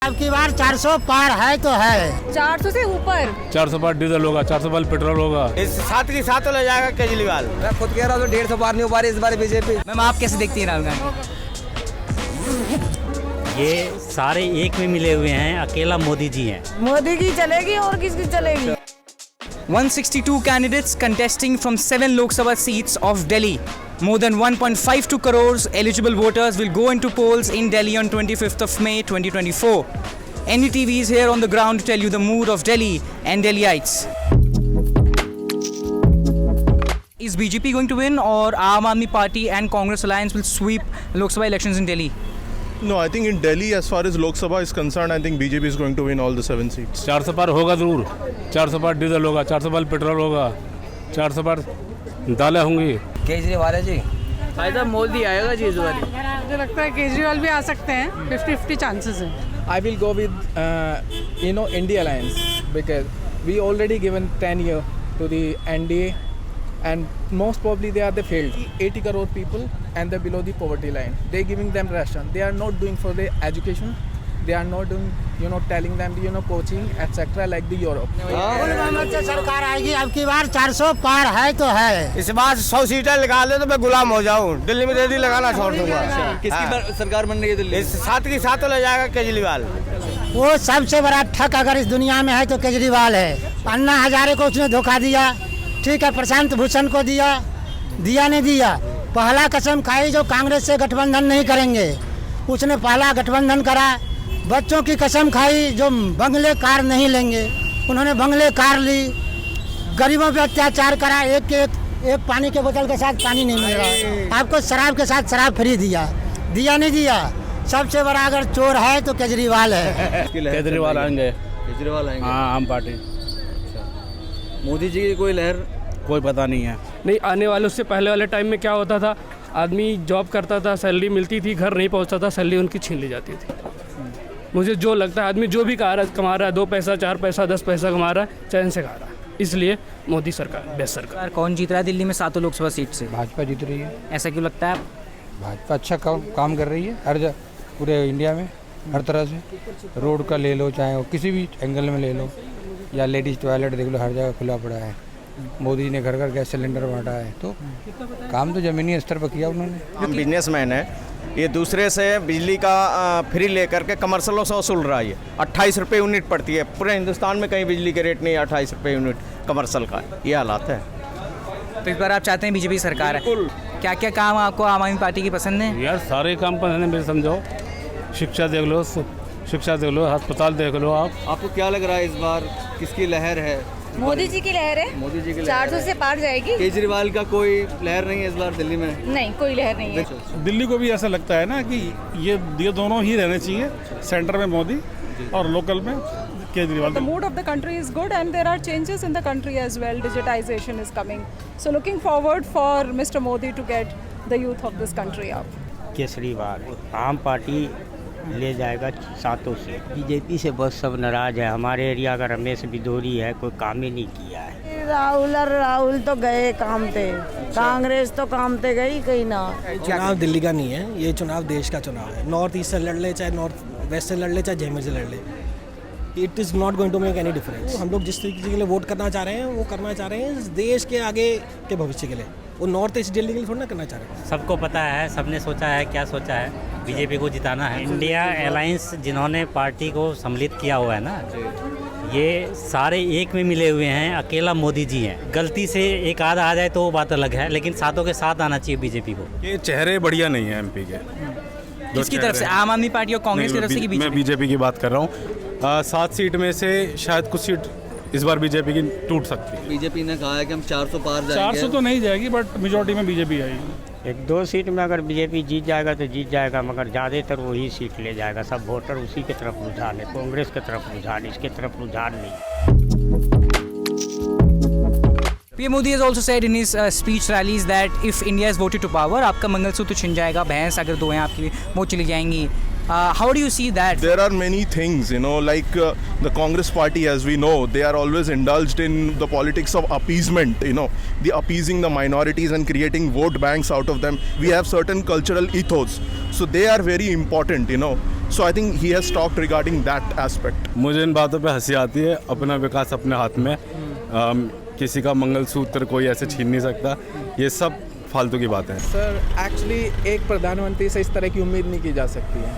अब की बार 400 पार है तो है। 400 से ऊपर 400 पार डीजल होगा, 400 पार पेट्रोल होगा। इस साथ के साथ ले जाएगा केजरीवाल। मैं खुद कह रहा हूँ 150 पार नहीं हो पा रही इस बार बीजेपी। मैम आप कैसे देखती हैं राहुल गांधी? ये सारे एक में मिले हुए हैं, अकेला मोदी जी हैं। मोदी की चलेगी और किसकी चलेगी? 162 candidates contesting from 7 Lok Sabha seats of Delhi. More than 1.52 crores eligible voters will go into polls in Delhi on 25th of May 2024. NDTV is here on the ground to tell you the mood of Delhi and Delhiites. Is BJP going to win, or Aam Aadmi Party and Congress alliance will sweep Lok Sabha elections in Delhi? No, I think in Delhi, as far as Lok Sabha is concerned, I think BJP is going to win all the 7 seats. 400 पार होगा जरूर, 400 पार diesel होगा, 400 पार petrol होगा, 400 पार दालें होंगी। केजरीवाल है जी। भाई साहब मोदी आएगा जी इस बार। मुझे लगता है केजरीवाल भी आ सकते हैं। 50-50 चांसेस हैं। I will go with India Alliance because we already given 10 years to the NDA and most probably they are the failed 80 crore people and they're below the poverty line. They're giving them ration. They are not doing for their education. They are not doing telling them coaching etc. like the Europe. से सरकार आएगी। अब की बार 400 पार है तो है। इस बार 100 सीटें लगा ले तो मैं गुलाम हो जाऊं। दिल्ली में रेडी लगाना छोड़ दूंगा। किसकी सरकार बन रही है दिल्ली? इस साथ के साथ ले जाएगा केजरीवाल। वो सबसे बड़ा ठग अगर इस दुनिया में है तो केजरीवाल है। अन्ना हजारे को उसने धोखा दिया, ठीक है। प्रशांत भूषण को दिया नहीं दिया। पहला कसम खाई जो कांग्रेस से गठबंधन नहीं करेंगे, उसने पहला गठबंधन करा। बच्चों की कसम खाई जो बंगले कार नहीं लेंगे, उन्होंने बंगले कार ली। गरीबों पे अत्याचार करा, एक पानी के बोतल के साथ पानी नहीं मिल रहा। आपको शराब के साथ शराब फ्री दिया नहीं दिया। सबसे बड़ा अगर चोर है तो केजरीवाल है। केजरीवाल आएंगे। हाँ, आम पार्टी। मोदी जी की कोई लहर कोई पता नहीं है। नहीं, आने वाले उससे पहले वाले टाइम में क्या होता था, आदमी जॉब करता था, सैलरी मिलती थी, घर नहीं पहुंचता था, सैलरी उनकी छीन ली जाती थी। मुझे जो लगता है आदमी जो भी कमा रहा है 2 पैसा 4 पैसा 10 पैसा कमा रहा है, चैन से खा रहा है। इसलिए मोदी सरकार बेस्ट सरकार। कौन जीत रहा है दिल्ली में 7 लोकसभा सीट से? भाजपा जीत रही है। ऐसा क्यों लगता है? भाजपा अच्छा काम कर रही है हर पूरे इंडिया में, हर तरह से। रोड का ले लो, चाहे वो किसी भी एंगल में ले लो, या लेडीज़ टॉयलेट देख लो, हर जगह खुला पड़ा है। मोदी जी ने घर घर गैस सिलेंडर बांटा है, तो काम तो ज़मीनी स्तर पर किया उन्होंने। हम बिजनेसमैन है, ये दूसरे से बिजली का फ्री लेकर के कमर्शियलों से वसूल रहा है। 28 रुपये यूनिट पड़ती है। पूरे हिंदुस्तान में कहीं बिजली के रेट नहीं है 28 रुपये यूनिट कमर्शियल का। ये हालात है। तो इस बार आप चाहते हैं बीजेपी सरकार है? क्या क्या काम आपको आम आदमी पार्टी की पसंद है? यार सारे काम पसंद है मेरे, समझो। शिक्षा देख लो, अस्पताल देख लो। आपको क्या लग रहा है इस बार किसकी लहर है? मोदी जी की लहर है। मोदी जी की 400 से पार जाएगी। केजरीवाल का कोई लहर नहीं है इस बार दिल्ली में? नहीं, कोई लहर नहीं है। दिल्ली को भी ऐसा लगता है ना कि ये दोनों ही रहने चाहिए, सेंटर में मोदी और लोकल में Kejriwal. The mood of the country is good and there are changes in the country as well. Digitization is coming. So looking forward for Mr. Modi to get the youth of this country up. Kejriwal आम party ले जाएगा 7 से। BJP से बहुत सब नाराज है। हमारे एरिया का रमेश बिदोरी है, कोई काम ही नहीं किया है। राहुल तो गए काम पे, कांग्रेस तो काम पे गई कहीं ना। चुनाव दिल्ली का नहीं है, ये चुनाव देश का चुनाव है। नॉर्थ ईस्ट से लड़ ले, चाहे नॉर्थ वेस्ट से लड़ ले, चाहे जयमर से लड़ ले, it is not going to make any difference. हम लोग जिस तरीके के लिए वोट करना चाह रहे हैं वो करना चाह रहे हैं इस देश के आगे के भविष्य के लिए। वो नॉर्थ ईस्ट दिल्ली के लिए थोड़ा ना करना चाह रहे हैं। सबको पता है, सबने सोचा है, क्या सोचा है, बीजेपी को जिताना है। इंडिया अलायंस जिन्होंने पार्टी को सम्मिलित किया हुआ है ना, ये सारे एक में मिले हुए हैं, अकेला मोदी जी हैं। गलती से एक आधा आ जाए तो वो बात अलग है, लेकिन सातों के साथ आना चाहिए बीजेपी को। ये चेहरे बढ़िया नहीं है एमपी के। किसकी तरफ से? आम आदमी पार्टी और कांग्रेस की तरफ से कि मैं बीजेपी की बात कर रहा हूँ। 7 सीट में से शायद कुछ सीट इस बार बीजेपी की टूट सकती है। बीजेपी ने कहा है कि हम 400 पार जाएंगे। 400 तो नहीं जाएगी, बट मेजोरिटी में बीजेपी आएगी। 1-2 सीट में अगर बीजेपी जीत जाएगा तो जीत जाएगा, मगर ज़्यादातर वही सीट ले जाएगा। सब वोटर उसी की तरफ रुझान है, कांग्रेस की तरफ रुझान, इसके तरफ रुझान नहीं। PM Modi has also said in his speech rallies that if India is voted to power, आपका मंगलसूत्र छिन जाएगा, भैंस अगर 2 हैं आपकी वो चली जाएंगी। How do you see that? There are many things, like the Congress party, as we know, they are always indulged in the politics of appeasement, the appeasing the minorities and creating vote banks out of them. We have certain cultural ethos, so they are very important, So I think he has talked regarding that aspect. मुझे इन बातों पे हंसी आती है। अपना विकास अपने हाथ में, किसी का मंगलसूत्र कोई ऐसे छीन नहीं सकता। ये सब फालतू की बातें हैं। सर एक्चुअली एक प्रधानमंत्री से इस तरह की उम्मीद नहीं की जा सकती है।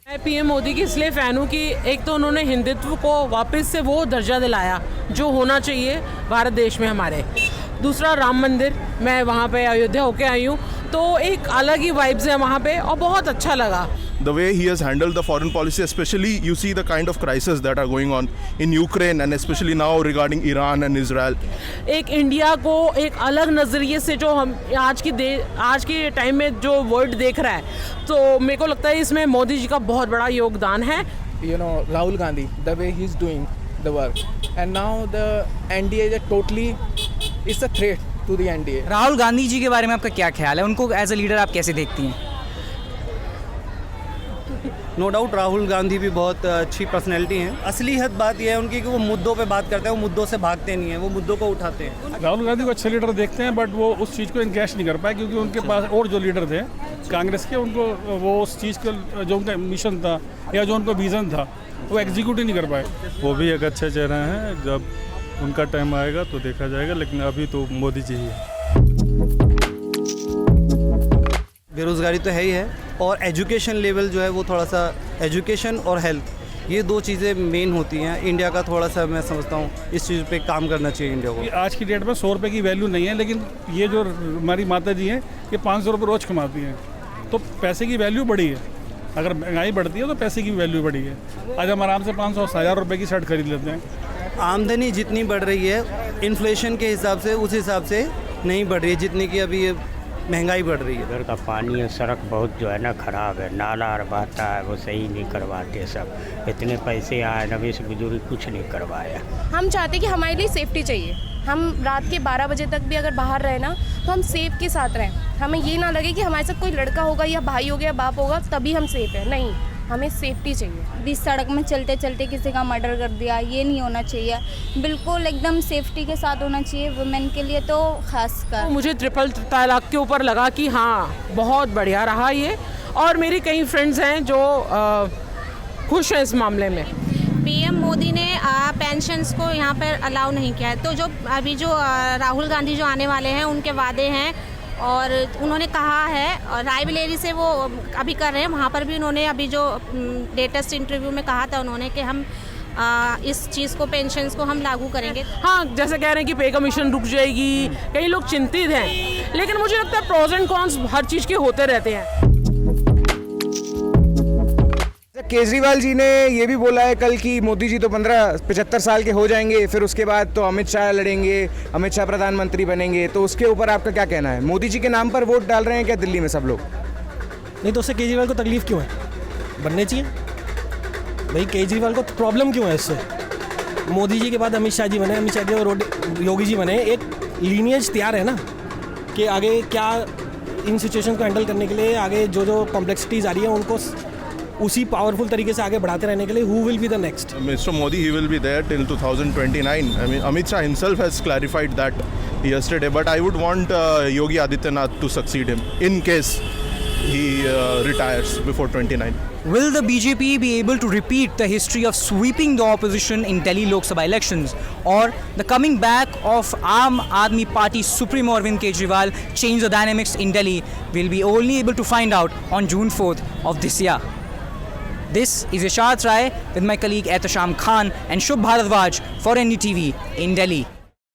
मैं पीएम मोदी की इसलिए फ़ैन हूँ कि एक तो उन्होंने हिंदुत्व को वापस से वो दर्जा दिलाया जो होना चाहिए भारत देश में हमारे। दूसरा राम मंदिर, मैं वहाँ पे अयोध्या होके आई हूँ, तो एक अलग ही वाइब्स है वहाँ पे और बहुत अच्छा लगा। The way he has handled the foreign policy, especially you see the kind of crisis that are going on in Ukraine and especially now regarding Iran and Israel. एक इंडिया को एक अलग नज़रिए से जो हम आज के टाइम में जो वर्ल्ड देख रहा है, तो मेरे को लगता है इसमें मोदी जी का बहुत बड़ा योगदान है। You know, Rahul Gandhi, the way he's doing the work, and now the NDA is totally is a threat to the NDA. Rahul Gandhi ji के बारे में आपका क्या ख्याल है? उनको एज ए लीडर आप कैसे देखती हैं? नो डाउट राहुल गांधी भी बहुत अच्छी पर्सनैलिटी हैं। असलियत बात यह है उनकी कि वो मुद्दों पे बात करते हैं, वो मुद्दों से भागते नहीं हैं, वो मुद्दों को उठाते हैं। राहुल गांधी को अच्छे लीडर देखते हैं, बट वो उस चीज़ को इनकैश नहीं कर पाए क्योंकि उनके पास और जो लीडर थे कांग्रेस के, उनको वो उस चीज़ का जो उनका मिशन था या जो उनका विज़न था वो एग्जीक्यूट ही नहीं कर पाए। वो भी एक अच्छे चेहरे हैं, जब उनका टाइम आएगा तो देखा जाएगा, लेकिन अभी तो मोदी जी ही है। बेरोज़गारी तो है ही है, और एजुकेशन लेवल जो है वो थोड़ा सा, एजुकेशन और हेल्थ, ये दो चीज़ें मेन होती हैं। इंडिया का थोड़ा सा मैं समझता हूँ इस चीज़ पे काम करना चाहिए इंडिया को। आज की डेट में 100 रुपये की वैल्यू नहीं है, लेकिन ये जो हमारी माता जी हैं ये 500 रुपये रोज़ कमाती हैं, तो पैसे की वैल्यू बढ़ी है। अगर महंगाई बढ़ती है तो पैसे की वैल्यू बढ़ी है। आज हम आराम से 500-1000 रुपये की शर्ट खरीद लेते हैं। आमदनी जितनी बढ़ रही है इन्फ्लेशन के हिसाब से, उस हिसाब से नहीं बढ़ रही है जितनी कि अभी ये महंगाई बढ़ रही है। इधर का पानी और सड़क बहुत जो है ना ख़राब है, नाला बहता है वो सही नहीं करवाते सब। इतने पैसे आए नवेश बुजुर्ग कुछ नहीं करवाया। हम चाहते कि हमारे लिए सेफ्टी चाहिए। हम रात के 12 बजे तक भी अगर बाहर रहे ना तो हम सेफ के साथ रहें। हमें ये ना लगे कि हमारे साथ कोई लड़का होगा या भाई हो गया, बाप होगा तभी हम सेफ हैं। नहीं, हमें सेफ्टी चाहिए। बीच सड़क में चलते चलते किसी का मर्डर कर दिया, ये नहीं होना चाहिए। बिल्कुल एकदम सेफ्टी के साथ होना चाहिए वुमेन के लिए तो खासकर। मुझे ट्रिपल तलाक के ऊपर लगा कि हाँ बहुत बढ़िया रहा ये, और मेरी कई फ्रेंड्स हैं जो खुश हैं इस मामले में। पीएम मोदी ने पेंशन्स को यहाँ पर अलाउ नहीं किया है, तो जो अभी जो राहुल गांधी जो आने वाले हैं उनके वादे हैं, और उन्होंने कहा है, और रायबरेली से वो अभी कर रहे हैं, वहाँ पर भी उन्होंने अभी जो लेटेस्ट इंटरव्यू में कहा था उन्होंने कि हम इस चीज़ को, पेंशन्स को हम लागू करेंगे। हाँ, जैसे कह रहे हैं कि पे कमीशन रुक जाएगी, कई लोग चिंतित हैं, लेकिन मुझे लगता है प्रोज एंड कॉन्स हर चीज़ के होते रहते हैं। केजरीवाल जी ने ये भी बोला है कल कि मोदी जी तो 75 साल के हो जाएंगे, फिर उसके बाद तो अमित शाह लड़ेंगे, अमित शाह प्रधानमंत्री बनेंगे, तो उसके ऊपर आपका क्या कहना है? मोदी जी के नाम पर वोट डाल रहे हैं क्या दिल्ली में सब लोग? नहीं तो उससे केजरीवाल को तकलीफ क्यों है? बनने चाहिए भाई। केजरीवाल को प्रॉब्लम क्यों है इससे? मोदी जी के बाद अमित शाह जी बने, अमित शाह के और योगी जी बने, एक लीनियज तैयार है ना कि आगे क्या इन सिचुएशन को हैंडल करने के लिए आगे जो कॉम्प्लेक्सिटीज आ रही है उनको उसी पावरफुल तरीके से आगे बढ़ाते रहने के लिए। Who will be the next? Mr. Modi, he will be there till 2029. I mean, Amit Shah himself has clarified that yesterday, but I would want Yogi Adityanath to succeed him in case he retires before 29. Will the BJP be able to repeat the history of sweeping the opposition in Delhi Lok Sabha elections, or the coming back of Aam Aadmi Party Supremo Arvind Kejriwal change the dynamics in Delhi? We'll be only able to find out on June 4th of this year. This is Ishad Rai with my colleague Ehtasham Khan and Shubh Bharadwaj for NDTV in Delhi.